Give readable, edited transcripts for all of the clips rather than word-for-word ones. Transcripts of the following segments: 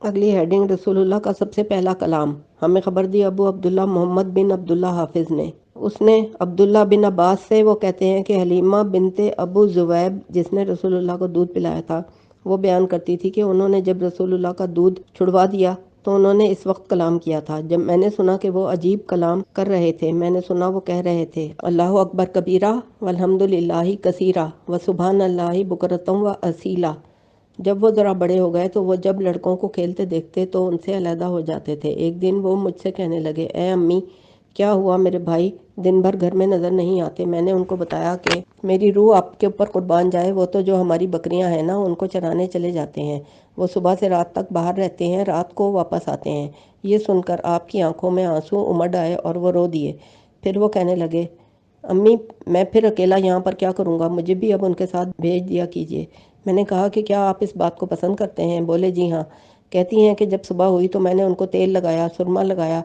اگلی ہیڈنگ، رسول اللہ کا سب سے پہلا کلام۔ ہمیں خبر دی ابو عبداللہ محمد بن عبداللہ حافظ نے۔ اس نے عبداللہ بن عباس سے، وہ کہتے ہیں کہ حلیمہ بنت ابو زویب جس نے رسول اللہ کو دودھ پلایا تھا، وہ بیان کرتی تھی کہ انہوں نے جب رسول اللہ کا دودھ چھڑوا دیا تو انہوں نے اس وقت کلام کیا تھا جب میں نے سنا کہ وہ عجیب کلام کر رہے تھے۔ میں نے سنا وہ کہہ رہے تھے، اللہ اکبر کبیرہ والحمد للہ کثیرہ وسبحان اللہ بکرۃ و اصیلا۔ جب وہ ذرا بڑے ہو گئے تو وہ جب لڑکوں کو کھیلتے دیکھتے تو ان سے علیحدہ ہو جاتے تھے۔ ایک دن وہ مجھ سے کہنے لگے، اے امی، کیا ہوا؟ میرے بھائی دن بھر گھر میں نظر نہیں آتے۔ میں نے ان کو بتایا کہ میری روح آپ کے اوپر قربان جائے، وہ تو جو ہماری بکریاں ہیں نا، ان کو چرانے چلے جاتے ہیں۔ وہ صبح سے رات تک باہر رہتے ہیں، رات کو واپس آتے ہیں۔ یہ سن کر آپ کی آنکھوں میں آنسو امڈ آئے اور وہ رو دیے۔ پھر وہ کہنے لگے، امی میں پھر اکیلا یہاں پر کیا کروں گا؟ مجھے بھی اب ان کے ساتھ بھیج دیا کیجیے۔ میں نے کہا کہ کیا آپ اس بات کو پسند کرتے ہیں؟ بولے، جی ہاں۔ کہتی ہیں کہ جب صبح ہوئی تو میں نے ان کو تیل لگایا، سرما لگایا،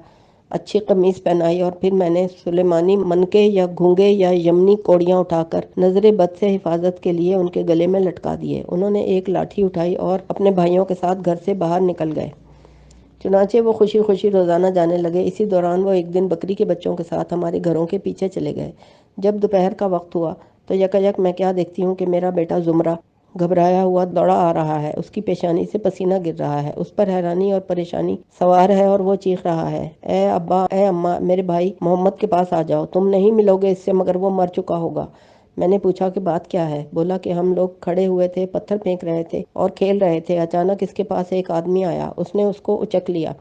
اچھی قمیص پہنائی اور پھر میں نے سلیمانی منکے یا گھونگے یا یمنی کوڑیاں اٹھا کر نظر بد سے حفاظت کے لیے ان کے گلے میں لٹکا دیے۔ انہوں نے ایک لاٹھی اٹھائی اور اپنے بھائیوں کے ساتھ گھر سے باہر نکل گئے۔ چنانچہ وہ خوشی خوشی روزانہ جانے لگے۔ اسی دوران وہ ایک دن بکری کے بچوں کے ساتھ ہمارے گھروں کے پیچھے چلے گئے۔ جب دوپہر کا وقت ہوا تو یکایک میں کیا دیکھتی ہوں کہ میرا بیٹا زمرہ گھبرایا ہوا دوڑا آ رہا ہے۔ اس کی پیشانی سے پسینہ گر رہا ہے، اس پر حیرانی اور پریشانی سوار ہے اور وہ چیخ رہا ہے، اے ابا، اے اماں، میرے بھائی محمد کے پاس آ جاؤ، تم نہیں ملو گے اس سے مگر وہ مر چکا ہوگا۔ میں نے پوچھا کہ بات کیا ہے؟ بولا کہ ہم لوگ کھڑے ہوئے تھے، پتھر پھینک رہے تھے اور کھیل رہے تھے، اچانک اس کے پاس ایک آدمی آیا، اس نے اس کو اچک لیا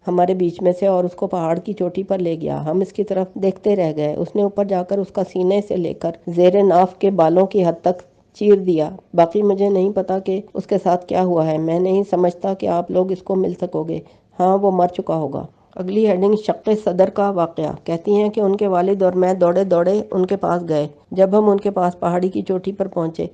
ہمارے بیچ میں سے اور اس کو پہاڑ کی چوٹی پر لے گیا۔ ہم اس کی طرف دیکھتے رہ گئے۔ اس نے اوپر جا کر اس کا سینے سے لے کر زیر ناف کے بالوں کی حد تک چیر دیا۔ باقی مجھے نہیں پتا کہ اس کے ساتھ کیا ہوا ہے۔ میں نہیں سمجھتا کہ آپ لوگ اس کو مل سکو گے۔ ہاں، وہ مر چکا ہوگا۔ اگلی ہیڈنگ، شق صدر کا واقعہ۔ کہتی ہیں کہ ان کے والد اور میں دوڑے دوڑے ان کے پاس گئے۔ جب ہم ان کے پاس پہاڑی کی چوٹی پر پہنچے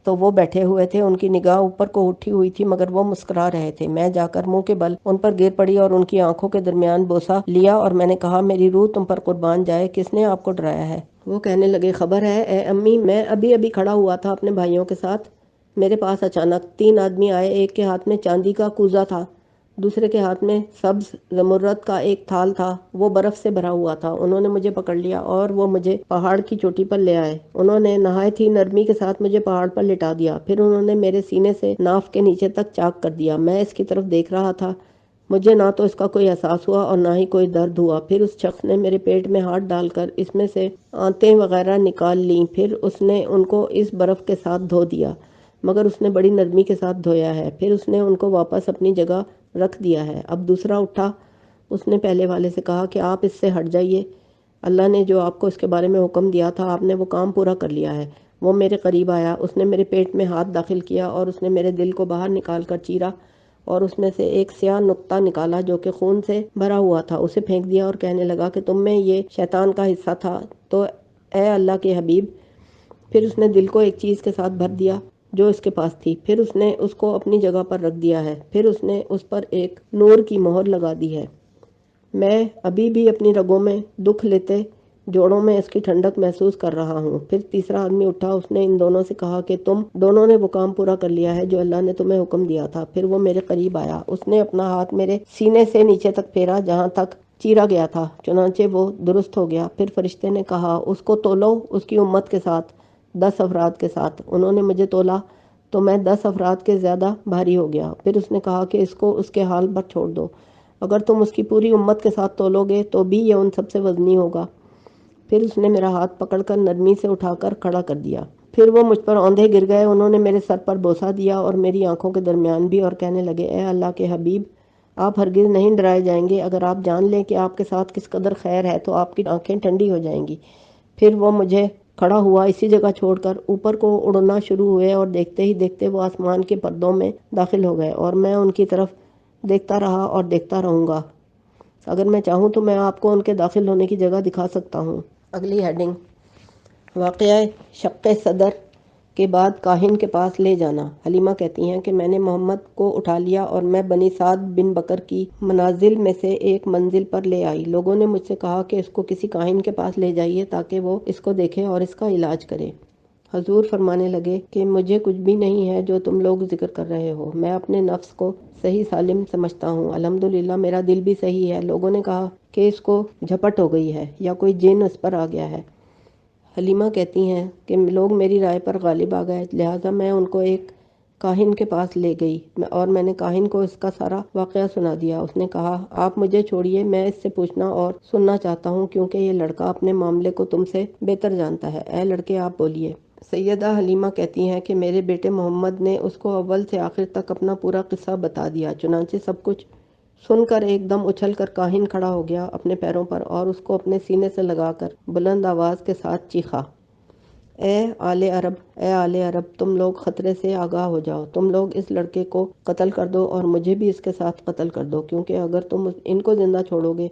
تو وہ بیٹھے ہوئے تھے، ان کی نگاہ اوپر کو اٹھی ہوئی تھی مگر وہ مسکرا رہے تھے۔ میں جا کر منہ کے بل ان پر گر پڑی اور ان کی آنکھوں کے درمیان بوسہ لیا اور میں نے کہا، میری روح تم پر قربان جائے، کس نے آپ کو ڈرایا ہے؟ وہ کہنے لگے، خبر ہے اے امی، میں ابھی ابھی کھڑا ہوا تھا اپنے بھائیوں کے ساتھ، میرے پاس اچانک 3 آدمی آئے۔ ایک کے ہاتھ میں چاندی کا کوزہ تھا، دوسرے کے ہاتھ میں سبز زمرد کا ایک تھال تھا، وہ برف سے بھرا ہوا تھا۔ انہوں نے مجھے پکڑ لیا اور وہ مجھے پہاڑ کی چوٹی پر لے آئے۔ انہوں نے نہایت ہی نرمی کے ساتھ مجھے پہاڑ پر لٹا دیا، پھر انہوں نے میرے سینے سے ناف کے نیچے تک چاک کر دیا۔ میں اس کی طرف دیکھ رہا تھا، مجھے نہ تو اس کا کوئی احساس ہوا اور نہ ہی کوئی درد ہوا۔ پھر اس شخص نے میرے پیٹ میں ہاتھ ڈال کر اس میں سے آنتیں وغیرہ نکال لیں، پھر اس نے ان کو اس برف کے ساتھ دھو دیا، مگر اس نے بڑی نرمی کے ساتھ دھویا ہے، پھر اس نے ان کو واپس اپنی جگہ رکھ دیا ہے۔ اب دوسرا اٹھا، اس نے پہلے والے سے کہا کہ آپ اس سے ہٹ جائیے، اللہ نے جو آپ کو اس کے بارے میں حکم دیا تھا آپ نے وہ کام پورا کر لیا ہے۔ وہ میرے قریب آیا، اس نے میرے پیٹ میں ہاتھ داخل کیا اور اس نے میرے دل کو باہر نکال کر چیرا اور اس میں سے ایک سیاہ نقطہ نکالا جو کہ خون سے بھرا ہوا تھا، اسے پھینک دیا اور کہنے لگا کہ تم میں یہ شیطان کا حصہ تھا تو اے اللہ کے حبیب۔ پھر اس نے دل کو ایک چیز کے ساتھ بھر دیا جو اس کے پاس تھی، پھر اس نے اس کو اپنی جگہ پر رکھ دیا ہے، پھر اس نے اس پر ایک نور کی مہر لگا دی ہے۔ میں ابھی بھی اپنی رگوں میں دکھ لیتے جوڑوں میں اس کی ٹھنڈک محسوس کر رہا ہوں۔ پھر تیسرا آدمی اٹھا، اس نے ان دونوں سے کہا کہ تم دونوں نے وہ کام پورا کر لیا ہے جو اللہ نے تمہیں حکم دیا تھا۔ پھر وہ میرے قریب آیا، اس نے اپنا ہاتھ میرے سینے سے نیچے تک پھیرا جہاں تک چیرا گیا تھا، چنانچہ وہ درست ہو گیا۔ پھر فرشتے نے کہا، اس کو تولو اس کی امت کے ساتھ، 10 افراد کے ساتھ۔ انہوں نے مجھے تولا تو میں 10 افراد کے زیادہ بھاری ہو گیا۔ پھر اس نے کہا کہ اس کو اس کے حال پر چھوڑ دو، اگر تم اس کی پوری امت کے ساتھ تولو گے تو بھی یہ ان سب سے وزنی ہوگا۔ پھر اس نے میرا ہاتھ پکڑ کر نرمی سے اٹھا کر کھڑا کر دیا۔ پھر وہ مجھ پر اوندھے گر گئے، انہوں نے میرے سر پر بوسہ دیا اور میری آنکھوں کے درمیان بھی، اور کہنے لگے، اے اللہ کے حبیب، آپ ہرگز نہیں ڈرائے جائیں گے، اگر آپ جان لیں کہ آپ کے ساتھ کس قدر خیر ہے تو آپ کی آنکھیں ٹھنڈی ہو جائیں گی۔ پھر وہ مجھے کھڑا ہوا اسی جگہ چھوڑ کر اوپر کو اڑنا شروع ہوئے اور دیکھتے ہی دیکھتے وہ آسمان کے پردوں میں داخل ہو گئے، اور میں ان کی طرف دیکھتا رہا اور دیکھتا رہوں گا۔ اگر میں چاہوں تو میں آپ کو ان کے داخل ہونے کی جگہ دکھا سکتا ہوں۔ اگلی ہیڈنگ، واقعہ شق صدر کے بعد کاہن کے پاس لے جانا۔ حلیمہ کہتی ہیں کہ میں نے محمد کو اٹھا لیا اور میں بنی سعد بن بکر کی منازل میں سے ایک منزل پر لے آئی۔ لوگوں نے مجھ سے کہا کہ اس کو کسی کاہن کے پاس لے جائیے تاکہ وہ اس کو دیکھے اور اس کا علاج کرے۔ حضور فرمانے لگے کہ مجھے کچھ بھی نہیں ہے جو تم لوگ ذکر کر رہے ہو، میں اپنے نفس کو صحیح سالم سمجھتا ہوں، الحمدللہ میرا دل بھی صحیح ہے۔ لوگوں نے کہا کہ اس کو جھپٹ ہو گئی ہے یا کوئی جن اس پر آ گیا ہے۔ حلیمہ کہتی ہیں کہ لوگ میری رائے پر غالب آ گئے، لہٰذا میں ان کو ایک کاہن کے پاس لے گئی اور میں نے کاہن کو اس کا سارا واقعہ سنا دیا۔ اس نے کہا آپ مجھے چھوڑیے، میں اس سے پوچھنا اور سننا چاہتا ہوں کیونکہ یہ لڑکا اپنے معاملے کو تم سے بہتر جانتا ہے۔ اے لڑکے آپ بولیے۔ سیدہ حلیمہ کہتی ہیں کہ میرے بیٹے محمد نے اس کو اول سے آخر تک اپنا پورا قصہ بتا دیا۔ چنانچہ سب کچھ سن کر ایک دم اچھل کر کاہن کھڑا ہو گیا اپنے پیروں پر اور اس کو اپنے سینے سے لگا کر بلند آواز کے ساتھ چیخا، اے آل عرب، اے آل عرب، تم لوگ خطرے سے آگاہ ہو جاؤ، تم لوگ اس لڑکے کو قتل کر دو اور مجھے بھی اس کے ساتھ قتل کر دو، کیونکہ اگر تم ان کو زندہ چھوڑو گے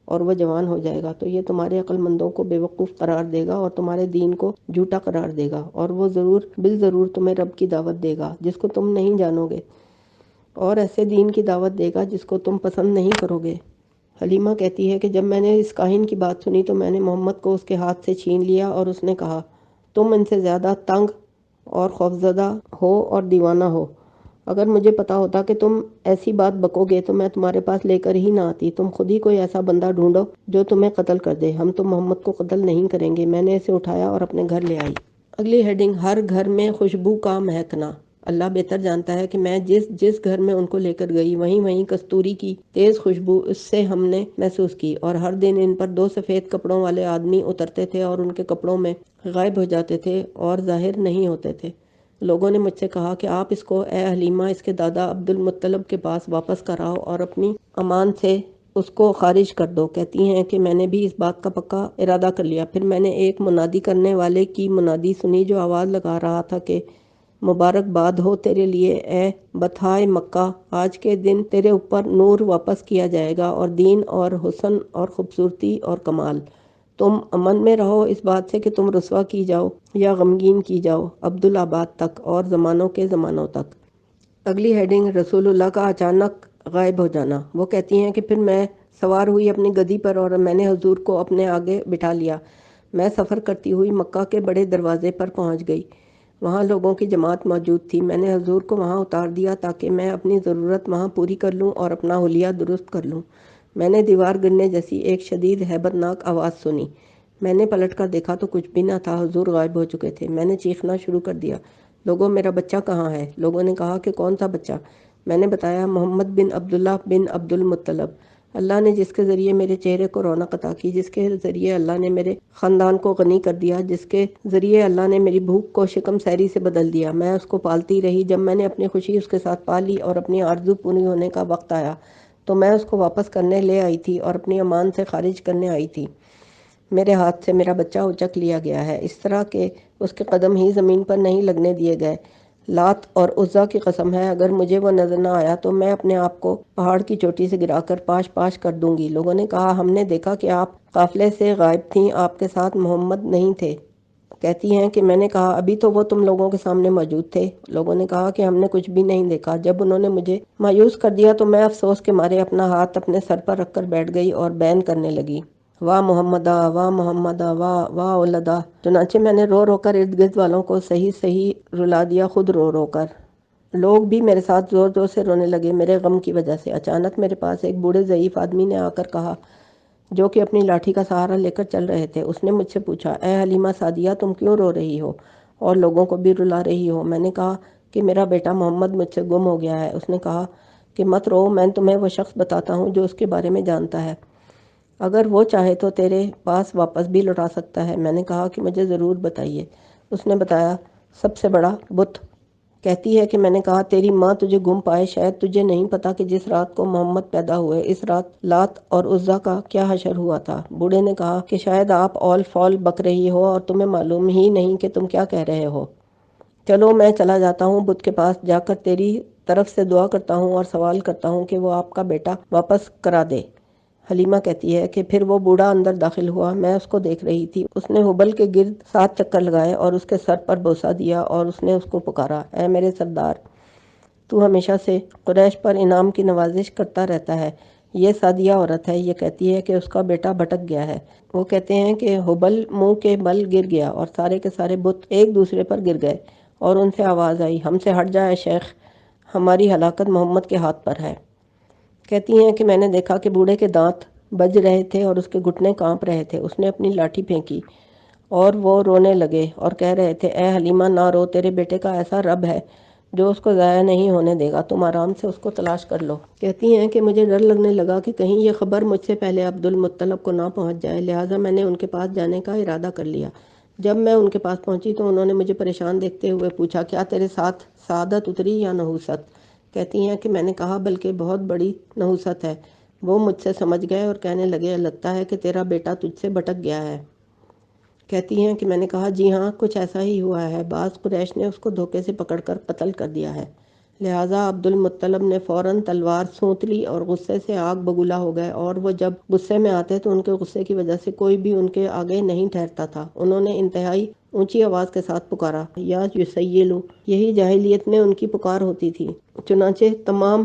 اور وہ جوان ہو جائے گا تو یہ تمہارے عقل مندوں کو بے وقوف قرار دے گا اور تمہارے دین کو جھوٹا قرار دے گا، اور وہ ضرور بالضرور تمہیں رب کی دعوت دے گا جس کو تم نہیں جانو گے، اور ایسے دین کی دعوت دے گا جس کو تم پسند نہیں کرو گے۔ حلیمہ کہتی ہے کہ جب میں نے اس کاہن کی بات سنی تو میں نے محمد کو اس کے ہاتھ سے چھین لیا اور اس نے کہا، تم ان سے زیادہ تنگ اور خوفزدہ ہو اور دیوانہ ہو، اگر مجھے پتا ہوتا کہ تم ایسی بات بکو گے تو میں تمہارے پاس لے کر ہی نہ آتی، تم خود ہی کوئی ایسا بندہ ڈھونڈو جو تمہیں قتل کر دے، ہم تو محمد کو قتل نہیں کریں گے۔ میں نے اسے اٹھایا اور اپنے گھر لے آئی۔ اگلی ہیڈنگ، ہر گھر میں خوشبو کا مہکنا۔ اللہ بہتر جانتا ہے کہ میں جس گھر میں ان کو لے کر گئی وہیں کستوری کی تیز خوشبو اس سے ہم نے محسوس کی، اور ہر دن ان پر 2 سفید کپڑوں والے آدمی اترتے تھے اور ان کے کپڑوں میں غائب ہو جاتے تھے اور ظاہر نہیں ہوتے تھے۔ لوگوں نے مجھ سے کہا کہ آپ اس کو اے حلیمہ اس کے دادا عبد المطلب کے پاس واپس کراؤ اور اپنی امان سے اس کو خارج کر دو۔ کہتی ہیں کہ میں نے بھی اس بات کا پکا ارادہ کر لیا۔ پھر میں نے ایک منادی کرنے والے کی منادی سنی جو آواز لگا رہا تھا کہ مبارک باد ہو تیرے لیے اے بطحائے مکہ، آج کے دن تیرے اوپر نور واپس کیا جائے گا اور دین اور حسن اور خوبصورتی اور کمال، تم امن میں رہو اس بات سے کہ تم رسوا کی جاؤ یا غمگین کی جاؤ عبدالآباد تک اور زمانوں کے زمانوں تک۔ اگلی ہیڈنگ، رسول اللہ کا اچانک غائب ہو جانا۔ وہ کہتی ہیں کہ پھر میں سوار ہوئی اپنی گدی پر اور میں نے حضور کو اپنے آگے بٹھا لیا۔ میں سفر کرتی ہوئی مکہ کے بڑے دروازے پر پہنچ گئی۔ وہاں لوگوں کی جماعت موجود تھی۔ میں نے حضور کو وہاں اتار دیا تاکہ میں اپنی ضرورت وہاں پوری کر لوں اور اپنا حلیہ درست کر لوں۔ میں نے دیوار گرنے جیسی ایک شدید ہیبت ناک آواز سنی۔ میں نے پلٹ کر دیکھا تو کچھ بھی نہ تھا، حضور غائب ہو چکے تھے۔ میں نے چیخنا شروع کر دیا، لوگوں میرا بچہ کہاں ہے؟ لوگوں نے کہا کہ کون سا بچہ؟ میں نے بتایا محمد بن عبداللہ بن عبد المطلب۔ اللہ نے جس کے ذریعے میرے چہرے کو رونق عطا کی، جس کے ذریعے اللہ نے میرے خاندان کو غنی کر دیا، جس کے ذریعے اللہ نے میری بھوک کو شکم سیری سے بدل دیا، میں اس کو پالتی رہی۔ جب میں نے اپنی خوشی اس کے ساتھ پالی اور اپنی آرزو پوری ہونے کا وقت آیا تو میں اس کو واپس کرنے لے آئی تھی اور اپنی امان سے خارج کرنے آئی تھی۔ میرے ہاتھ سے میرا بچہ اچک لیا گیا ہے، اس طرح کہ اس کے قدم ہی زمین پر نہیں لگنے دیے گئے۔ لات اور عزا کی قسم ہے اگر مجھے وہ نظر نہ آیا تو میں اپنے آپ کو پہاڑ کی چوٹی سے گرا کر پاش پاش کر دوں گی۔ لوگوں نے کہا ہم نے دیکھا کہ آپ قافلے سے غائب تھیں، آپ کے ساتھ محمد نہیں تھے۔ کہتی ہیں کہ میں نے کہا ابھی تو وہ تم لوگوں کے سامنے موجود تھے۔ لوگوں نے کہا کہ ہم نے کچھ بھی نہیں دیکھا۔ جب انہوں نے مجھے مایوس کر دیا تو میں افسوس کے مارے اپنا ہاتھ اپنے سر پر رکھ کر بیٹھ گئی اور بین کرنے لگی، واہ محمدہ، واہ محمدہ، واہ واہ ولدہ۔ چنانچہ میں نے رو رو کر ارد گرد والوں کو صحیح رلا دیا، خود رو رو کر۔ لوگ بھی میرے ساتھ زور زور سے رونے لگے میرے غم کی وجہ سے۔ اچانک میرے پاس ایک بوڑھے ضعیف آدمی نے آ کر کہا، جو کہ اپنی لاٹھی کا سہارا لے کر چل رہے تھے۔ اس نے مجھ سے پوچھا، اے حلیمہ سعدیہ تم کیوں رو رہی ہو اور لوگوں کو بھی رلا رہی ہو؟ میں نے کہا کہ میرا بیٹا محمد مجھ سے گم ہو گیا ہے۔ اس نے کہا کہ مت رو، میں تمہیں وہ شخص بتاتا ہوں جو اس کے بارے میں جانتا ہے، اگر وہ چاہے تو تیرے پاس واپس بھی لوٹا سکتا ہے۔ میں نے کہا کہ مجھے ضرور بتائیے۔ اس نے بتایا، سب سے بڑا بت۔ کہتی ہے کہ میں نے کہا تیری ماں تجھے گم پائے، شاید تجھے نہیں پتا کہ جس رات کو محمد پیدا ہوئے اس رات لات اور عزا کا کیا حشر ہوا تھا۔ بوڑھے نے کہا کہ شاید آپ اول فول بک رہی ہو اور تمہیں معلوم ہی نہیں کہ تم کیا کہہ رہے ہو۔ چلو میں چلا جاتا ہوں، بت کے پاس جا کر تیری طرف سے دعا کرتا ہوں اور سوال کرتا ہوں کہ وہ آپ کا بیٹا واپس کرا دے۔ حلیمہ کہتی ہے کہ پھر وہ بوڑھا اندر داخل ہوا، میں اس کو دیکھ رہی تھی۔ اس نے حبل کے گرد 7 چکر لگائے اور اس کے سر پر بوسہ دیا اور اس نے اس کو پکارا، اے میرے سردار، تو ہمیشہ سے قریش پر انعام کی نوازش کرتا رہتا ہے، یہ سعدیہ عورت ہے، یہ کہتی ہے کہ اس کا بیٹا بھٹک گیا ہے۔ وہ کہتے ہیں کہ حبل منہ کے بل گر گیا اور سارے کے سارے بت ایک دوسرے پر گر گئے، اور ان سے آواز آئی، ہم سے ہٹ جائے شیخ، ہماری ہلاکت محمد کے ہاتھ پر ہے۔ کہتی ہیں کہ میں نے دیکھا کہ بوڑھے کے دانت بج رہے تھے اور اس کے گھٹنے کانپ رہے تھے۔ اس نے اپنی لاٹھی پھینکی اور وہ رونے لگے اور کہہ رہے تھے، اے حلیمہ نہ رو، تیرے بیٹے کا ایسا رب ہے جو اس کو ضائع نہیں ہونے دے گا، تم آرام سے اس کو تلاش کر لو۔ کہتی ہیں کہ مجھے ڈر لگنے لگا کہ کہیں یہ خبر مجھ سے پہلے عبد المطلب کو نہ پہنچ جائے، لہٰذا میں نے ان کے پاس جانے کا ارادہ کر لیا۔ جب میں ان کے پاس پہنچی تو انہوں نے مجھے پریشان دیکھتے ہوئے پوچھا، کیا تیرے ساتھ سعادت اتری یا نحوست؟ کہتی ہیں کہ میں نے کہا بلکہ بہت بڑی نحوست ہے۔ وہ مجھ سے سمجھ گئے اور کہنے لگے، لگتا ہے کہ تیرا بیٹا تجھ سے بھٹک گیا ہے۔ کہتی ہیں کہ میں نے کہا جی ہاں، کچھ ایسا ہی ہوا ہے، بعض قریش نے اس کو دھوکے سے پکڑ کر قتل کر دیا ہے۔ لہٰذا عبد المطلب نے فوراً تلوار سونت لی اور غصے سے آگ بگولا ہو گئے، اور وہ جب غصے میں آتے تو ان کے غصے کی وجہ سے کوئی بھی ان کے آگے نہیں ٹھہرتا تھا۔ انہوں نے انتہائی اونچی آواز کے ساتھ پکارا، یا یسیلو، یہی جاہلیت میں ان کی پکار ہوتی تھی۔ چنانچہ تمام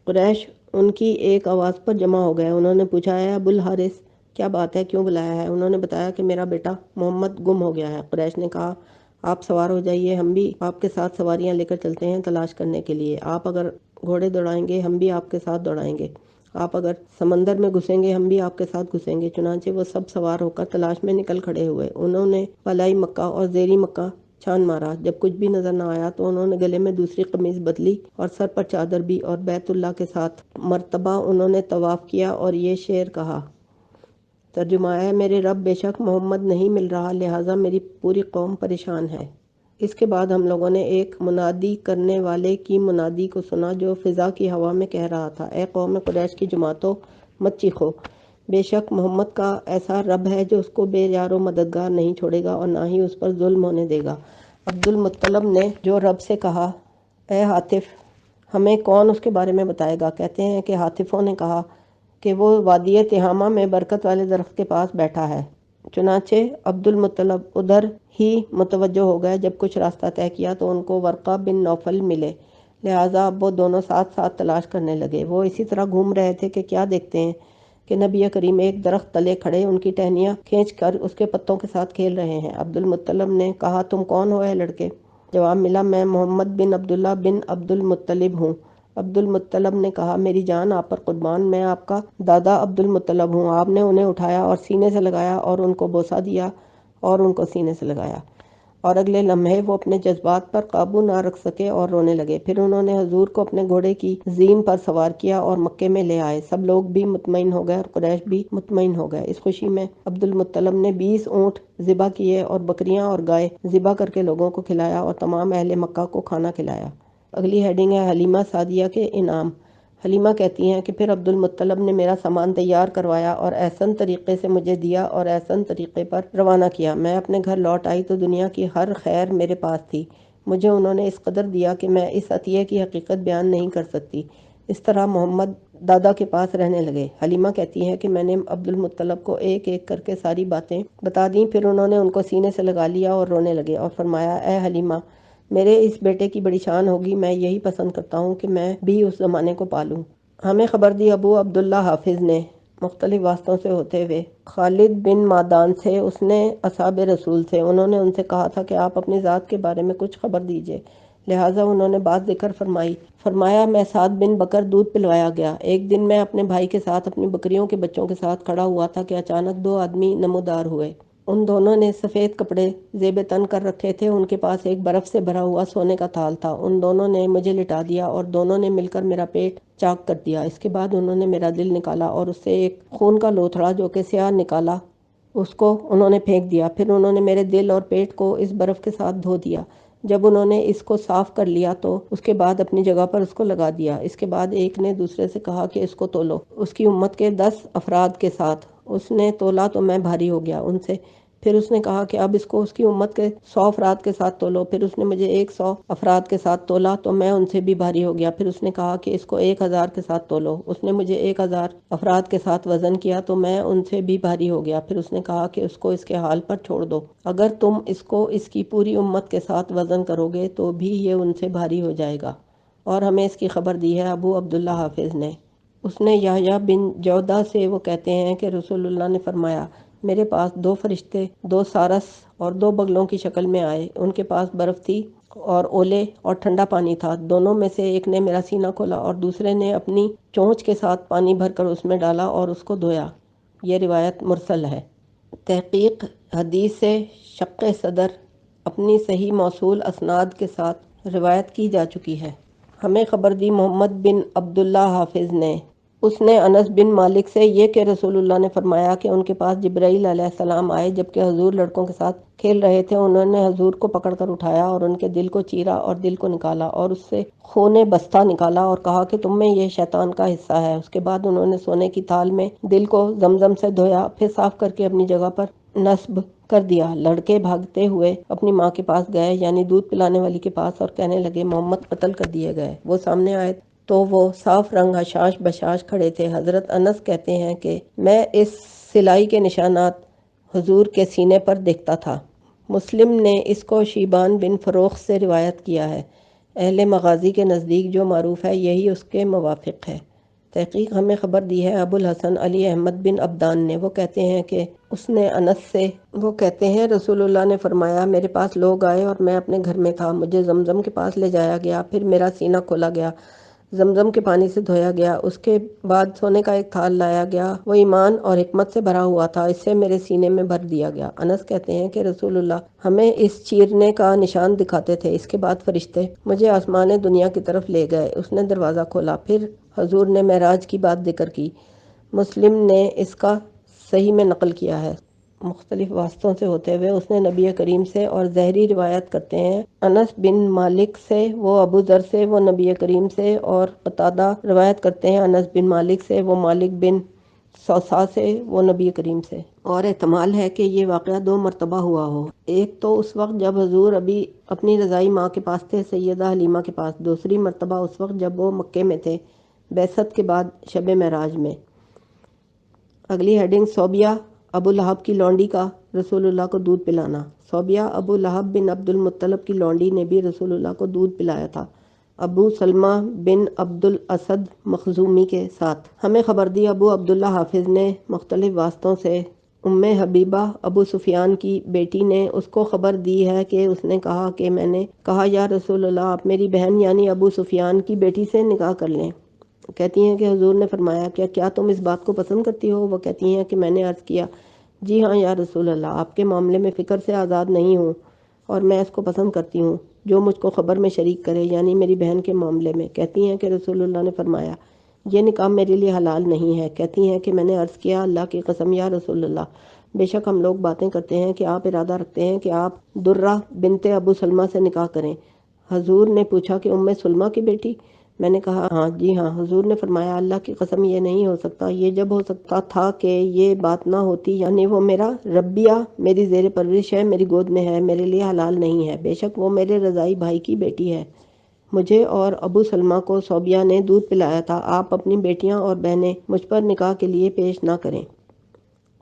قریش ان کی ایک آواز پر جمع ہو گئے۔ انہوں نے پوچھا، اے ابو الحارث، کیا بات ہے، کیوں بلایا ہے؟ انہوں نے بتایا کہ میرا بیٹا محمد گم ہو گیا ہے۔ قریش نے کہا، آپ سوار ہو جائیے، ہم بھی آپ کے ساتھ سواریاں لے کر چلتے ہیں تلاش کرنے کے لیے۔ آپ اگر گھوڑے دوڑائیں گے ہم بھی آپ کے ساتھ دوڑائیں گے، آپ اگر سمندر میں گھسیں گے ہم بھی آپ کے ساتھ گھسیں گے۔ چنانچہ وہ سب سوار ہو کر تلاش میں نکل کھڑے ہوئے۔ انہوں نے بالائی مکہ اور زیری مکہ چھان مارا، جب کچھ بھی نظر نہ آیا تو انہوں نے گلے میں دوسری قمیض بدلی اور سر پر چادر بھی، اور بیت اللہ کے ساتھ مرتبہ انہوں نے طواف کیا اور یہ شعر کہا۔ ترجمہ ہے، میرے رب، بے شک محمد نہیں مل رہا، لہٰذا میری پوری قوم پریشان ہے۔ اس کے بعد ہم لوگوں نے ایک منادی کرنے والے کی منادی کو سنا جو فضا کی ہوا میں کہہ رہا تھا، اے قوم قریش کی جماعتوں، مت چیخو، بے شک محمد کا ایسا رب ہے جو اس کو بے یار و مددگار نہیں چھوڑے گا اور نہ ہی اس پر ظلم ہونے دے گا۔ عبد المطلب نے جو رب سے کہا، اے حاتف، ہمیں کون اس کے بارے میں بتائے گا؟ کہتے ہیں کہ حاتفوں نے کہا کہ وہ وادی تہامہ میں برکت والے درخت کے پاس بیٹھا ہے۔ چنانچہ عبد المطلب ادھر ہی متوجہ ہو گئے۔ جب کچھ راستہ طے کیا تو ان کو ورقہ بن نوفل ملے، لہٰذا اب وہ دونوں ساتھ ساتھ تلاش کرنے لگے۔ وہ اسی طرح گھوم رہے تھے کہ کیا دیکھتے ہیں کہ نبی کریم ایک درخت تلے کھڑے ان کی ٹہنیاں کھینچ کر اس کے پتوں کے ساتھ کھیل رہے ہیں۔ عبد المطلب نے کہا، تم کون ہو اے لڑکے؟ جواب ملا، میں محمد بن عبداللہ بن عبد المطلب ہوں۔ عبد المطلب نے کہا، میری جان آپ پر قربان، میں آپ کا دادا عبد المطلب ہوں۔ آپ نے انہیں اٹھایا اور سینے سے لگایا اور ان کو بوسہ دیا اور ان کو سینے سے لگایا، اور اگلے لمحے وہ اپنے جذبات پر قابو نہ رکھ سکے اور رونے لگے۔ پھر انہوں نے حضور کو اپنے گھوڑے کی زین پر سوار کیا اور مکے میں لے آئے۔ سب لوگ بھی مطمئن ہو گئے اور قریش بھی مطمئن ہو گئے۔ اس خوشی میں عبد المطلب نے 20 اونٹ ذبح کیے اور بکریاں اور گائے ذبح کر کے لوگوں کو کھلایا اور تمام اہل مکہ کو کھانا کھلایا۔ اگلی ہیڈنگ ہے، حلیمہ سعدیہ کے انعام۔ حلیمہ کہتی ہیں کہ پھر عبد المطلب نے میرا سامان تیار کروایا اور احسن طریقے سے مجھے دیا اور احسن طریقے پر روانہ کیا۔ میں اپنے گھر لوٹ آئی تو دنیا کی ہر خیر میرے پاس تھی۔ مجھے انہوں نے اس قدر دیا کہ میں اس عطیے کی حقیقت بیان نہیں کر سکتی۔ اس طرح محمد دادا کے پاس رہنے لگے۔ حلیمہ کہتی ہیں کہ میں نے عبد المطلب کو ایک ایک کر کے ساری باتیں بتا دیں، پھر انہوں نے ان کو سینے سے لگا لیا اور رونے لگے اور فرمایا، اے حلیمہ، میرے اس بیٹے کی بڑی شان ہوگی، میں یہی پسند کرتا ہوں کہ میں بھی اس زمانے کو پالوں۔ ہمیں خبر دی ابو عبداللہ حافظ نے، مختلف واسطوں سے ہوتے ہوئے، خالد بن معدان سے، اس نے اصحاب رسول سے، انہوں نے ان سے کہا تھا کہ آپ اپنی ذات کے بارے میں کچھ خبر دیجئے، لہٰذا انہوں نے بات ذکر فرمائی۔ فرمایا، میں سعد بن بکر دودھ پلوایا گیا۔ ایک دن میں اپنے بھائی کے ساتھ اپنی بکریوں کے بچوں کے ساتھ کھڑا ہوا تھا کہ اچانک 2 آدمی نمودار ہوئے۔ ان دونوں نے سفید کپڑے زیب تن کر رکھے تھے، ان کے پاس ایک برف سے بھرا ہوا سونے کا تھال تھا۔ ان دونوں نے مجھے لٹا دیا اور دونوں نے مل کر میرا پیٹ چاک کر دیا۔ اس کے بعد انہوں نے میرا دل نکالا اور اس سے ایک خون کا لوتھڑا جو کہ سیاہ نکالا، اس کو انہوں نے پھینک دیا۔ پھر انہوں نے میرے دل اور پیٹ کو اس برف کے ساتھ دھو دیا۔ جب انہوں نے اس کو صاف کر لیا تو اس کے بعد اپنی جگہ پر اس کو لگا دیا۔ اس کے بعد ایک نے دوسرے سے کہا کہ اس کو تولو، اس کی امت کے 10 افراد کے ساتھ۔ اس نے تولا تو میں بھاری ہو گیا ان سے۔ پھر اس نے کہا کہ اب اس کو اس کی امت کے 100 افراد کے ساتھ تولو۔ پھر اس نے مجھے 100 افراد کے ساتھ تولا تو میں ان سے بھی بھاری ہو گیا۔ پھر اس نے کہا کہ اس کو 1000 کے ساتھ تولو۔ اس نے مجھے 1000 افراد کے ساتھ وزن کیا تو میں ان سے بھی بھاری ہو گیا۔ پھر اس نے کہا کہ اس کو اس کے حال پر چھوڑ دو، اگر تم اس کو اس کی پوری امت کے ساتھ وزن کرو گے تو بھی یہ ان سے بھاری ہو جائے گا۔ اور ہمیں اس کی خبر دی ہے ابو عبداللہ حافظ نے۔ اس نے یحییٰ بن جودہ سے، وہ کہتے ہیں کہ رسول اللہ نے فرمایا، میرے پاس 2 فرشتے 2 سارس اور 2 بگلوں کی شکل میں آئے، ان کے پاس برف تھی اور اولے اور ٹھنڈا پانی تھا، دونوں میں سے ایک نے میرا سینہ کھولا اور دوسرے نے اپنی چونچ کے ساتھ پانی بھر کر اس میں ڈالا اور اس کو دھویا۔ یہ روایت مرسل ہے۔ تحقیق حدیث سے شق صدر اپنی صحیح موصول اسناد کے ساتھ روایت کی جا چکی ہے۔ ہمیں خبر دی محمد بن عبداللہ حافظ نے، اس نے انس بن مالک سے یہ کہ رسول اللہ نے فرمایا کہ ان کے پاس جبرائیل علیہ السلام آئے جبکہ حضور لڑکوں کے ساتھ کھیل رہے تھے، انہوں نے حضور کو پکڑ کر اٹھایا اور ان کے دل کو چیرا اور دل کو نکالا اور اس سے خون بستہ نکالا اور کہا کہ تم میں یہ شیطان کا حصہ ہے۔ اس کے بعد انہوں نے سونے کی تھال میں دل کو زمزم سے دھویا، پھر صاف کر کے اپنی جگہ پر نصب کر دیا۔ لڑکے بھاگتے ہوئے اپنی ماں کے پاس گئے، یعنی دودھ پلانے والی کے پاس، اور کہنے لگے محمد قتل کر دیے گئے۔ وہ سامنے آئے تو وہ صاف رنگ حشاش بشاش کھڑے تھے۔ حضرت انس کہتے ہیں کہ میں اس سلائی کے نشانات حضور کے سینے پر دیکھتا تھا۔ مسلم نے اس کو شیبان بن فروخ سے روایت کیا ہے۔ اہل مغازی کے نزدیک جو معروف ہے یہی اس کے موافق ہے۔ تحقیق ہمیں خبر دی ہے ابو الحسن علی احمد بن عبدان نے، وہ کہتے ہیں کہ اس نے انس سے، وہ کہتے ہیں رسول اللہ نے فرمایا، میرے پاس لوگ آئے اور میں اپنے گھر میں تھا، مجھے زمزم کے پاس لے جایا گیا، پھر میرا سینہ کھولا گیا، زمزم کے پانی سے دھویا گیا، اس کے بعد سونے کا ایک تھال لایا گیا، وہ ایمان اور حکمت سے بھرا ہوا تھا، اس سے میرے سینے میں بھر دیا گیا۔ انس کہتے ہیں کہ رسول اللہ ہمیں اس چیرنے کا نشان دکھاتے تھے۔ اس کے بعد فرشتے مجھے آسمان دنیا کی طرف لے گئے، اس نے دروازہ کھولا، پھر حضور نے معراج کی بات ذکر کی۔ مسلم نے اس کا صحیح میں نقل کیا ہے۔ مختلف واسطوں سے ہوتے ہوئے اس نے نبی کریم سے، اور زہری روایت کرتے ہیں انس بن مالک سے، وہ ابو ذر سے، وہ نبی کریم سے، اور قتادہ روایت کرتے ہیں انس بن مالک سے، وہ مالک بن صوصا سے، وہ نبی کریم سے۔ اور احتمال ہے کہ یہ واقعہ 2 مرتبہ ہوا ہو، ایک تو اس وقت جب حضور ابھی اپنی رضائی ماں کے پاس تھے، سیدہ حلیمہ کے پاس، دوسری مرتبہ اس وقت جب وہ مکے میں تھے بعثت کے بعد شب معراج میں۔ اگلی ہیڈنگ، صوبیہ ابو لہب کی لونڈی کا رسول اللہ کو دودھ پلانا۔ صوبیہ ابو لہب بن عبد المطلب کی لونڈی نے بھی رسول اللہ کو دودھ پلایا تھا، ابو سلمہ بن عبد الاسد مخزومی کے ساتھ۔ ہمیں خبر دی ابو عبداللہ حافظ نے مختلف واسطوں سے، ام حبیبہ ابو سفیان کی بیٹی نے اس کو خبر دی ہے کہ اس نے کہا کہ میں نے کہا یا رسول اللہ آپ میری بہن یعنی ابو سفیان کی بیٹی سے نکاح کر لیں۔ کہتی ہیں کہ حضور نے فرمایا کیا تم اس بات کو پسند کرتی ہو؟ وہ کہتی ہیں کہ میں نے عرض کیا جی ہاں یا رسول اللہ، آپ کے معاملے میں فکر سے آزاد نہیں ہوں اور میں اس کو پسند کرتی ہوں جو مجھ کو خبر میں شریک کرے، یعنی میری بہن کے معاملے میں۔ کہتی ہیں کہ رسول اللہ نے فرمایا یہ نکاح میرے لیے حلال نہیں ہے۔ کہتی ہیں کہ میں نے عرض کیا اللہ کی قسم یا رسول اللہ، بے شک ہم لوگ باتیں کرتے ہیں کہ آپ ارادہ رکھتے ہیں کہ آپ درہ بنت ابو سلمہ سے نکاح کریں۔ حضور نے پوچھا کہ ام سلمہ کی بیٹی؟ میں نے کہا ہاں جی ہاں۔ حضور نے فرمایا اللہ کی قسم یہ نہیں ہو سکتا، یہ جب ہو سکتا تھا کہ یہ بات نہ ہوتی، یعنی وہ میرا ربیہ میری زیر پرورش ہے، میری گود میں ہے، میرے لیے حلال نہیں ہے، بے شک وہ میرے رضائی بھائی کی بیٹی ہے۔ مجھے اور ابو سلمہ کو صوبیہ نے دودھ پلایا تھا، آپ اپنی بیٹیاں اور بہنیں مجھ پر نکاح کے لیے پیش نہ کریں۔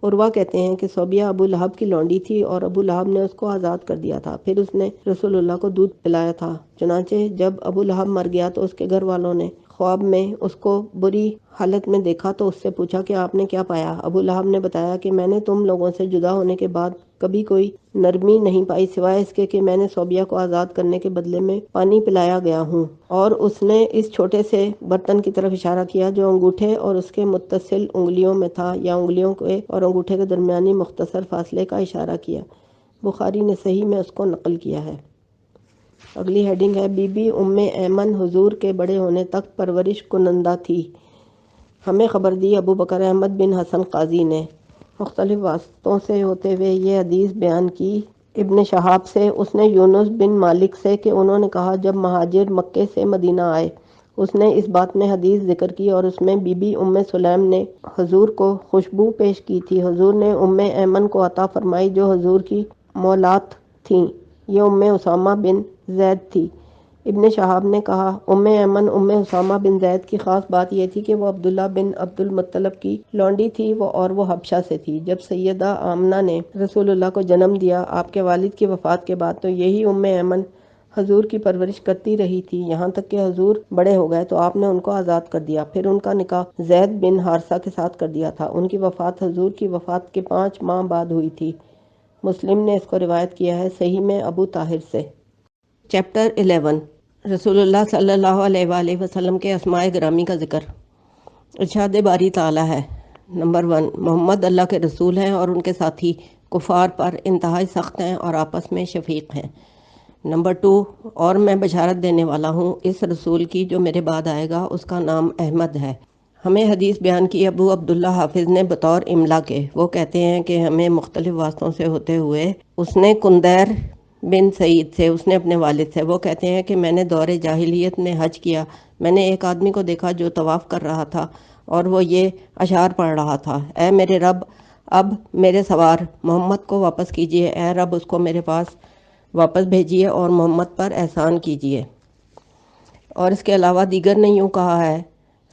عروہ کہتے ہیں کہ صوبیہ ابو لہب کی لونڈی تھی اور ابو لہب نے اس کو آزاد کر دیا تھا، پھر اس نے رسول اللہ کو دودھ پلایا تھا۔ چنانچہ جب ابو لہب مر گیا تو اس کے گھر والوں نے خواب میں اس کو بری حالت میں دیکھا تو اس سے پوچھا کہ آپ نے کیا پایا؟ ابو لہب نے بتایا کہ میں نے تم لوگوں سے جدا ہونے کے بعد کبھی کوئی نرمی نہیں پائی سوائے اس کے کہ میں نے صوبیہ کو آزاد کرنے کے بدلے میں پانی پلایا گیا ہوں۔ اور اس نے اس چھوٹے سے برتن کی طرف اشارہ کیا جو انگوٹھے اور اس کے متصل انگلیوں میں تھا، یا انگلیوں کے اور انگوٹھے کے درمیانی مختصر فاصلے کا اشارہ کیا۔ بخاری نے صحیح میں اس کو نقل کیا ہے۔ اگلی ہیڈنگ ہے بی بی ام ایمن حضور کے بڑے ہونے تک پرورش کنندہ تھی۔ ہمیں خبر دی ابو بکر احمد بن حسن قاضی نے، مختلف واسطوں سے ہوتے ہوئے یہ حدیث بیان کی ابن شہاب سے، اس نے یونس بن مالک سے کہ انہوں نے کہا جب مہاجر مکے سے مدینہ آئے، اس نے اس بات میں حدیث ذکر کی اور اس میں بی بی ام سلیم نے حضور کو خوشبو پیش کی تھی۔ حضور نے ام ایمن کو عطا فرمائی جو حضور کی مولات تھیں، یہ ام اسامہ بن زید تھی۔ ابن شہاب نے کہا ام ایمن ام اسامہ بن زید کی خاص بات یہ تھی کہ وہ عبداللہ بن عبد المطلب کی لونڈی تھی، اور وہ حبشہ سے تھی۔ جب سیدہ آمنہ نے رسول اللہ کو جنم دیا آپ کے والد کی وفات کے بعد، تو یہی ام ایمن حضور کی پرورش کرتی رہی تھی، یہاں تک کہ حضور بڑے ہو گئے تو آپ نے ان کو آزاد کر دیا۔ پھر ان کا نکاح زید بن حارثہ کے ساتھ کر دیا تھا۔ ان کی وفات حضور کی وفات کے 5 ماہ بعد ہوئی تھی۔ مسلم نے اس کو روایت کیا ہے صحیح میں ابو طاہر سے۔ چیپٹر 11 رسول اللہ صلی اللہ علیہ وآلہ وسلم کے اسماء گرامی کا ذکر۔ ارشاد باری تعالیٰ ہے، نمبر 1، محمد اللہ کے رسول ہیں اور ان کے ساتھی کفار پر انتہائی سخت ہیں اور آپس میں شفیق ہیں۔ نمبر 2، اور میں بشارت دینے والا ہوں اس رسول کی جو میرے بعد آئے گا، اس کا نام احمد ہے۔ ہمیں حدیث بیان کی ابو عبداللہ حافظ نے بطور املا کے۔ وہ کہتے ہیں کہ ہمیں مختلف واسطوں سے ہوتے ہوئے اس نے کندیر بن سعید سے، اس نے اپنے والد سے، وہ کہتے ہیں کہ میں نے دور جاہلیت میں حج کیا۔ میں نے ایک آدمی کو دیکھا جو طواف کر رہا تھا اور وہ یہ اشعار پڑھ رہا تھا، اے میرے رب، اب میرے سوار محمد کو واپس کیجئے، اے رب اس کو میرے پاس واپس بھیجیے اور محمد پر احسان کیجئے۔ اور اس کے علاوہ دیگر نے یوں کہا ہے،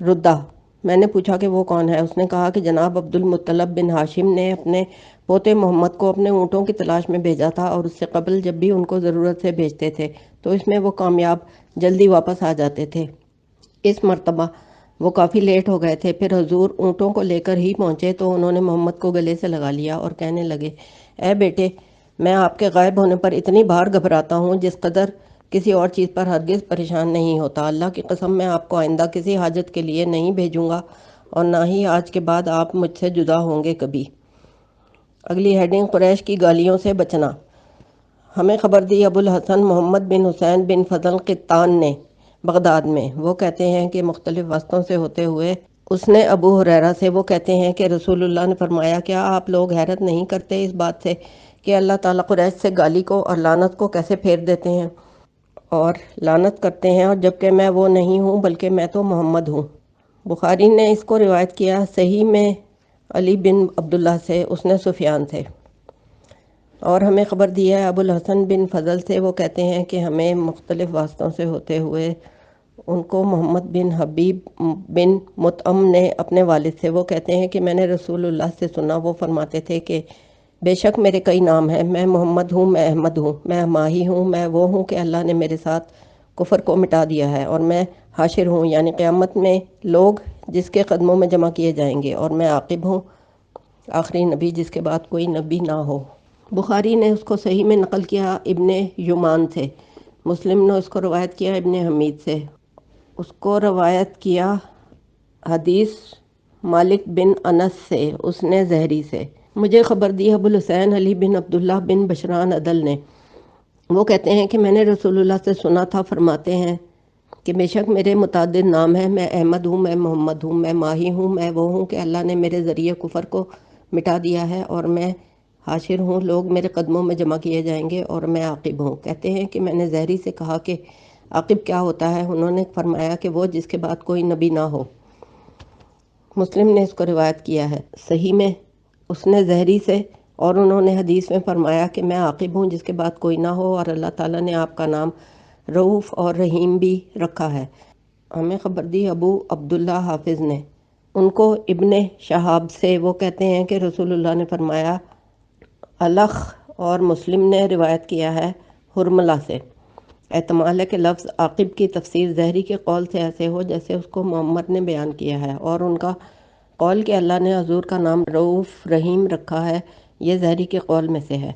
ردہ۔ میں نے پوچھا کہ وہ کون ہے؟ اس نے کہا کہ جناب عبد المطلب بن ہاشم نے اپنے پوتے محمد کو اپنے اونٹوں کی تلاش میں بھیجا تھا، اور اس سے قبل جب بھی ان کو ضرورت سے بھیجتے تھے تو اس میں وہ کامیاب جلدی واپس آ جاتے تھے۔ اس مرتبہ وہ کافی لیٹ ہو گئے تھے۔ پھر حضور اونٹوں کو لے کر ہی پہنچے تو انہوں نے محمد کو گلے سے لگا لیا اور کہنے لگے، اے بیٹے، میں آپ کے غائب ہونے پر اتنی بار گھبراتا ہوں جس قدر کسی اور چیز پر ہرگز پریشان نہیں ہوتا۔ اللہ کی قسم میں آپ کو آئندہ کسی حاجت کے لیے نہیں بھیجوں گا، اور نہ ہی آج کے بعد آپ مجھ سے جدا ہوں گے کبھی۔ اگلی ہیڈنگ، قریش کی گالیوں سے بچنا۔ ہمیں خبر دی ابو الحسن محمد بن حسین بن فضل قطان نے بغداد میں۔ وہ کہتے ہیں کہ مختلف واسطوں سے ہوتے ہوئے اس نے ابو ہریرہ سے، وہ کہتے ہیں کہ رسول اللہ نے فرمایا، کیا آپ لوگ حیرت نہیں کرتے اس بات سے کہ اللہ تعالیٰ قریش سے گالی کو اور لعنت کو کیسے پھیر دیتے ہیں اور لعنت کرتے ہیں، اور جبکہ میں وہ نہیں ہوں بلکہ میں تو محمد ہوں۔ بخاری نے اس کو روایت کیا صحیح میں علی بن عبداللہ سے، اس نے سفیان سے۔ اور ہمیں خبر دی ہے ابو الحسن بن فضل سے، وہ کہتے ہیں کہ ہمیں مختلف واسطوں سے ہوتے ہوئے ان کو محمد بن حبیب بن مطعم نے اپنے والد سے، وہ کہتے ہیں کہ میں نے رسول اللہ سے سنا، وہ فرماتے تھے کہ بے شک میرے کئی نام ہیں، میں محمد ہوں، میں احمد ہوں، میں ماہی ہوں، میں وہ ہوں کہ اللہ نے میرے ساتھ کفر کو مٹا دیا ہے، اور میں حاشر ہوں، یعنی قیامت میں لوگ جس کے قدموں میں جمع کیے جائیں گے، اور میں عاقب ہوں، آخری نبی جس کے بعد کوئی نبی نہ ہو۔ بخاری نے اس کو صحیح میں نقل کیا ابن یمان سے۔ مسلم نے اس کو روایت کیا ابن حمید سے۔ اس کو روایت کیا حدیث مالک بن انس سے، اس نے زہری سے۔ مجھے خبر دی ابو الحسین علی بن عبداللہ بن بشران عدل نے۔ وہ کہتے ہیں کہ میں نے رسول اللہ سے سنا تھا، فرماتے ہیں کہ بے شک میرے متعدد نام ہیں، میں احمد ہوں، میں محمد ہوں، میں ماہی ہوں، میں وہ ہوں کہ اللہ نے میرے ذریعے کفر کو مٹا دیا ہے، اور میں حاشر ہوں، لوگ میرے قدموں میں جمع کیے جائیں گے، اور میں عاقب ہوں۔ کہتے ہیں کہ میں نے زہری سے کہا کہ عاقب کیا ہوتا ہے؟ انہوں نے فرمایا کہ وہ جس کے بعد کوئی نبی نہ ہو۔ مسلم نے اس کو روایت کیا ہے صحیح میں اس نے زہری سے، اور انہوں نے حدیث میں فرمایا کہ میں عاقب ہوں جس کے بعد کوئی نہ ہو، اور اللہ تعالیٰ نے آپ کا نام رؤوف اور رحیم بھی رکھا ہے۔ ہمیں خبر دی ابو عبداللہ حافظ نے۔ ان کو ابن شہاب سے، وہ کہتے ہیں کہ رسول اللہ نے فرمایا، الخ، اور مسلم نے روایت کیا ہے حرملہ سے۔ احتمال ہے کہ لفظ عاقب کی تفسیر زہری کے قول سے ایسے ہو جیسے اس کو محمد نے بیان کیا ہے، اور ان کا قول کہ اللہ نے حضور کا نام رؤوف رحیم رکھا ہے، یہ زہری کے قول میں سے ہے۔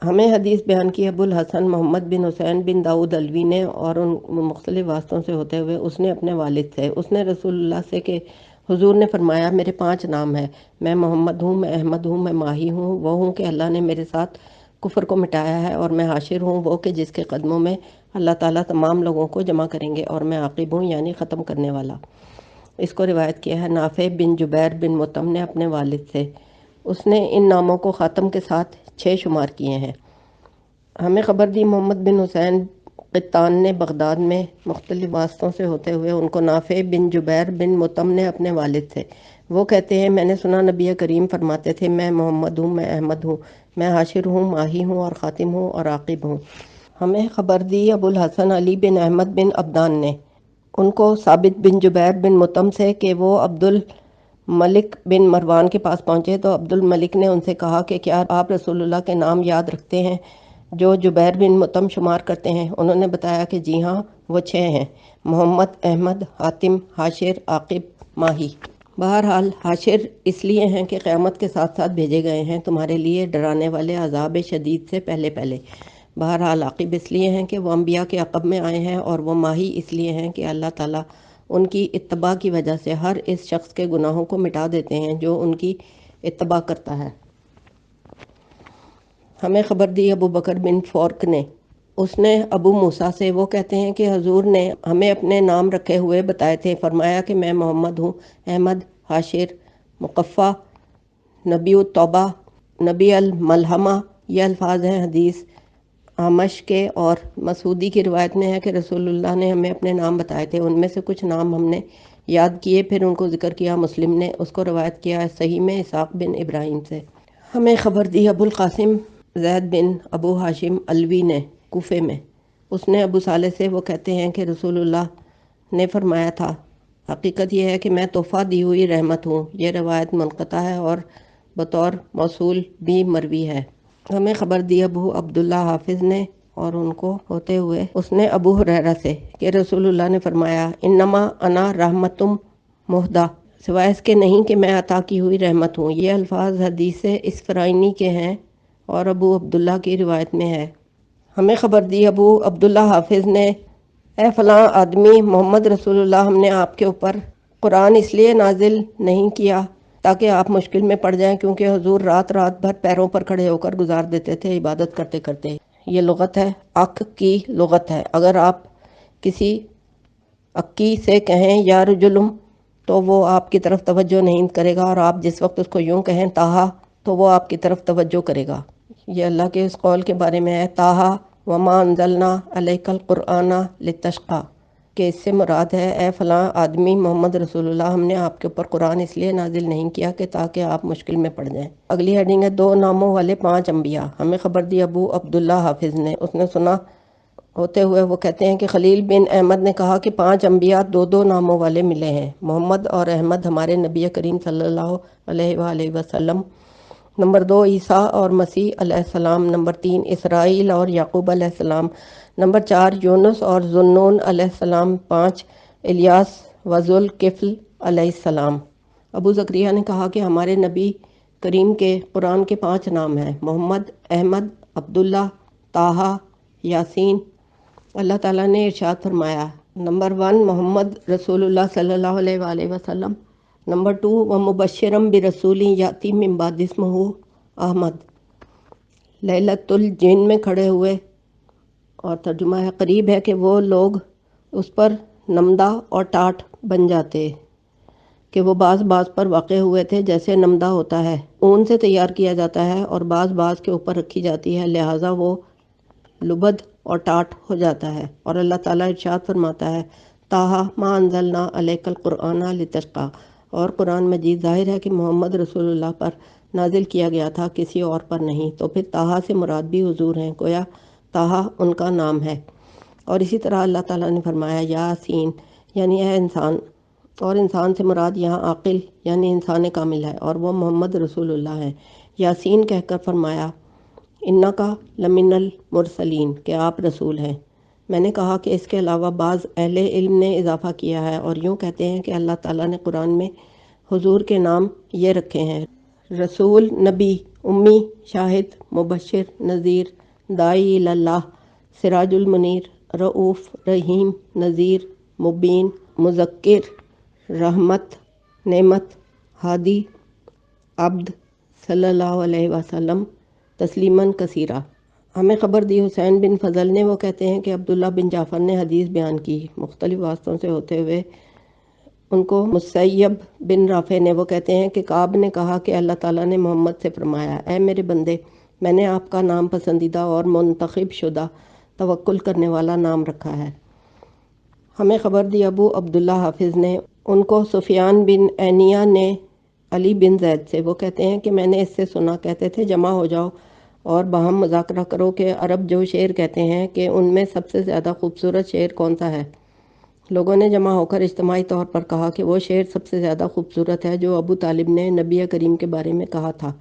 ہمیں حدیث بیان کی ابو الحسن محمد بن حسین بن داؤد علوی نے، اور ان مختلف واسطوں سے ہوتے ہوئے اس نے اپنے والد سے، اس نے رسول اللہ سے کہ حضور نے فرمایا، میرے 5 نام ہیں، میں محمد ہوں، میں احمد ہوں، میں ماہی ہوں، وہ ہوں کہ اللہ نے میرے ساتھ کفر کو مٹایا ہے، اور میں حاشر ہوں، وہ کہ جس کے قدموں میں اللہ تعالیٰ تمام لوگوں کو جمع کریں گے، اور میں عاقب ہوں، یعنی ختم کرنے والا۔ اس کو روایت کیا ہے نافع بن جبیر بن مطعم نے اپنے والد سے۔ اس نے ان ناموں کو خاتم کے ساتھ 6 شمار کیے ہیں۔ ہمیں خبر دی محمد بن حسین قطان نے بغداد میں مختلف واسطوں سے ہوتے ہوئے ان کو نافع بن جبیر بن مطعم نے اپنے والد سے۔ وہ کہتے ہیں میں نے سنا نبی کریم فرماتے تھے، میں محمد ہوں، میں احمد ہوں، میں حاشر ہوں، ماہی ہوں، اور خاتم ہوں، اور عاقب ہوں۔ ہمیں خبر دی ابو الحسن علی بن احمد بن عبدان نے۔ ان کو ثابت بن جبیر بن مطعم سے کہ وہ عبد الملک بن مروان کے پاس پہنچے تو عبد الملک نے ان سے کہا کہ کیا آپ رسول اللہ کے نام یاد رکھتے ہیں؟ جو جبیر بن مطعم شمار کرتے ہیں، انہوں نے بتایا کہ جی ہاں وہ 6 ہیں: محمد، احمد، حاتم، حاشر، عاقب، ماہی۔ بہرحال حاشر اس لیے ہیں کہ قیامت کے ساتھ ساتھ بھیجے گئے ہیں تمہارے لیے ڈرانے والے عذاب شدید سے پہلے پہلے۔ بہرحال عاقب اس لیے ہیں کہ وہ انبیاء کے عقب میں آئے ہیں، اور وہ ماہی اس لیے ہیں کہ اللہ تعالیٰ ان کی اتباع کی وجہ سے ہر اس شخص کے گناہوں کو مٹا دیتے ہیں جو ان کی اتباع کرتا ہے۔ ہمیں خبر دی ابو بکر بن فورک نے، اس نے ابو موسیٰ سے، وہ کہتے ہیں کہ حضور نے ہمیں اپنے نام رکھے ہوئے بتائے تھے، فرمایا کہ میں محمد ہوں، احمد، حاشر، مقفع، نبی التوبہ، نبی الملحمہ۔ یہ الفاظ ہیں حدیث اعمش کے، اور مسعودی کی روایت میں ہے کہ رسول اللہ نے ہمیں اپنے نام بتائے تھے، ان میں سے کچھ نام ہم نے یاد کیے، پھر ان کو ذکر کیا۔ مسلم نے اس کو روایت کیا ہے صحیح میں اسحاق بن ابراہیم سے۔ ہمیں خبر دی ابو القاسم زید بن ابو ہاشم علوی نے کوفے میں، اس نے ابو صالح سے، وہ کہتے ہیں کہ رسول اللہ نے فرمایا تھا، حقیقت یہ ہے کہ میں تحفہ دی ہوئی رحمت ہوں۔ یہ روایت منقطع ہے اور بطور موصول بھی مروی ہے۔ ہمیں خبر دی ابو عبداللہ حافظ نے، اور ان کو ہوتے ہوئے اس نے ابو ہریرہ سے، کہ رسول اللہ نے فرمایا، انما انا رحمتم مہدہ، سوائے اس کے نہیں کہ میں عطا کی ہوئی رحمت ہوں۔ یہ الفاظ حدیث اسفرائینی کے ہیں اور ابو عبداللہ کی روایت میں ہے۔ ہمیں خبر دی ابو عبداللہ حافظ نے، اے فلاں آدمی محمد رسول اللہ، ہم نے آپ کے اوپر قرآن اس لیے نازل نہیں کیا تاکہ آپ مشکل میں پڑ جائیں، کیونکہ حضور رات رات بھر پیروں پر کھڑے ہو کر گزار دیتے تھے عبادت کرتے کرتے۔ یہ لغت ہے، اک کی لغت ہے۔ اگر آپ کسی اکی سے کہیں یا رجلم تو وہ آپ کی طرف توجہ نہیں کرے گا، اور آپ جس وقت اس کو یوں کہیں تاہا تو وہ آپ کی طرف توجہ کرے گا۔ یہ اللہ کے اس قول کے بارے میں ہے، تاہا وما انزلنا علیک القرآن لتشقی، کہ اس سے مراد ہے، اے فلاں آدمی محمد رسول اللہ، ہم نے آپ کے اوپر قرآن اس لیے نازل نہیں کیا کہ تاکہ آپ مشکل میں پڑ جائیں۔ اگلی ہیڈنگ ہے 2 ناموں والے 5 انبیاء۔ ہمیں خبر دی ابو عبداللہ حافظ نے، اس نے سنا ہوتے ہوئے وہ کہتے ہیں کہ خلیل بن احمد نے کہا کہ 5 انبیاء 2 ناموں والے ملے ہیں، محمد اور احمد ہمارے نبی کریم صلی اللہ علیہ وآلہ وسلم، نمبر 2 عیسیٰ اور مسیح علیہ السلام، نمبر 3 اسرائیل اور یعقوب علیہ السلام، نمبر 4 یونس اور ذوالنون علیہ السلام، 5 الیاس و ذوالکفل علیہ السلام۔ ابو زکریا نے کہا کہ ہمارے نبی کریم کے قرآن کے 5 نام ہیں: محمد، احمد، عبداللہ، طٰہٰ، یاسین۔ اللہ تعالیٰ نے ارشاد فرمایا، نمبر 1 محمد رسول اللہ صلی اللہ علیہ وآلہ وسلم، نمبر 2 ومبشرم برسول یاتی من بعد اسمہ احمد۔ لیلۃ الجن میں کھڑے ہوئے، اور ترجمہ ہے، قریب ہے کہ وہ لوگ اس پر نمدہ اور ٹاٹ بن جاتے، کہ وہ بعض پر واقع ہوئے تھے جیسے نمدہ ہوتا ہے، اون سے تیار کیا جاتا ہے اور بعض کے اوپر رکھی جاتی ہے، لہٰذا وہ لبد اور ٹاٹ ہو جاتا ہے۔ اور اللہ تعالیٰ ارشاد فرماتا ہے، طٰہٰ ما انزلنا علیک القرآن لتشقی، اور قرآن مجید ظاہر ہے کہ محمد رسول اللہ پر نازل کیا گیا تھا، کسی اور پر نہیں۔ تو پھر طٰہٰ سے مراد بھی حضور ہیں، گویا طٰہٰ ان کا نام ہے۔ اور اسی طرح اللہ تعالیٰ نے فرمایا، یاسین، یعنی اے انسان، اور انسان سے مراد یہاں عاقل یعنی انسان کامل ہے، اور وہ محمد رسول اللہ ہیں۔ یاسین کہہ کر فرمایا، انکا لمن المرسلین، کہ آپ رسول ہیں۔ میں نے کہا کہ اس کے علاوہ بعض اہل علم نے اضافہ کیا ہے اور یوں کہتے ہیں کہ اللہ تعالیٰ نے قرآن میں حضور کے نام یہ رکھے ہیں: رسول، نبی، امی، شاہد، مبشر، نذیر، داعی الی اللہ، سراج المنیر، رؤوف، رحیم، نذیر، مبین، مذکر، رحمت، نعمت، ہادی، عبد، صلی اللہ علیہ وسلم، تسلیماً کثیرہ۔ ہمیں خبر دی حسین بن فضل نے، وہ کہتے ہیں کہ عبداللہ بن جعفر نے حدیث بیان کی مختلف واسطوں سے ہوتے ہوئے، ان کو مسیب بن رافع نے، وہ کہتے ہیں کہ کعب نے کہا کہ اللہ تعالیٰ نے محمد سے فرمایا، اے میرے بندے، میں نے آپ کا نام پسندیدہ اور منتخب شدہ توکل کرنے والا نام رکھا ہے۔ ہمیں خبر دی ابو عبداللہ حافظ نے، ان کو سفیان بن عینیہ نے علی بن زید سے، وہ کہتے ہیں کہ میں نے اس سے سنا، کہتے تھے جمع ہو جاؤ اور باہم مذاکرہ کرو کہ عرب جو شعر کہتے ہیں کہ ان میں سب سے زیادہ خوبصورت شعر کون سا ہے۔ لوگوں نے جمع ہو کر اجتماعی طور پر کہا کہ وہ شعر سب سے زیادہ خوبصورت ہے جو ابو طالب نے نبی کریم کے بارے میں کہا تھا۔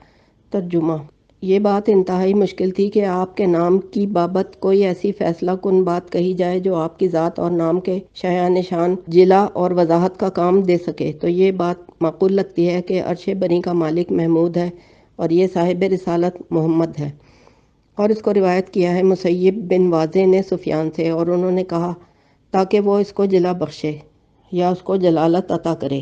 ترجمہ: یہ بات انتہائی مشکل تھی کہ آپ کے نام کی بابت کوئی ایسی فیصلہ کن بات کہی جائے جو آپ کی ذات اور نام کے شایان نشان جلا اور وضاحت کا کام دے سکے۔ تو یہ بات معقول لگتی ہے کہ عرش بری کا مالک محمود ہے اور یہ صاحب رسالت محمد ہے۔ اور اس کو روایت کیا ہے مسیب بن واضح نے سفیان سے، اور انہوں نے کہا تاکہ وہ اس کو جلا بخشے یا اس کو جلالت عطا کرے۔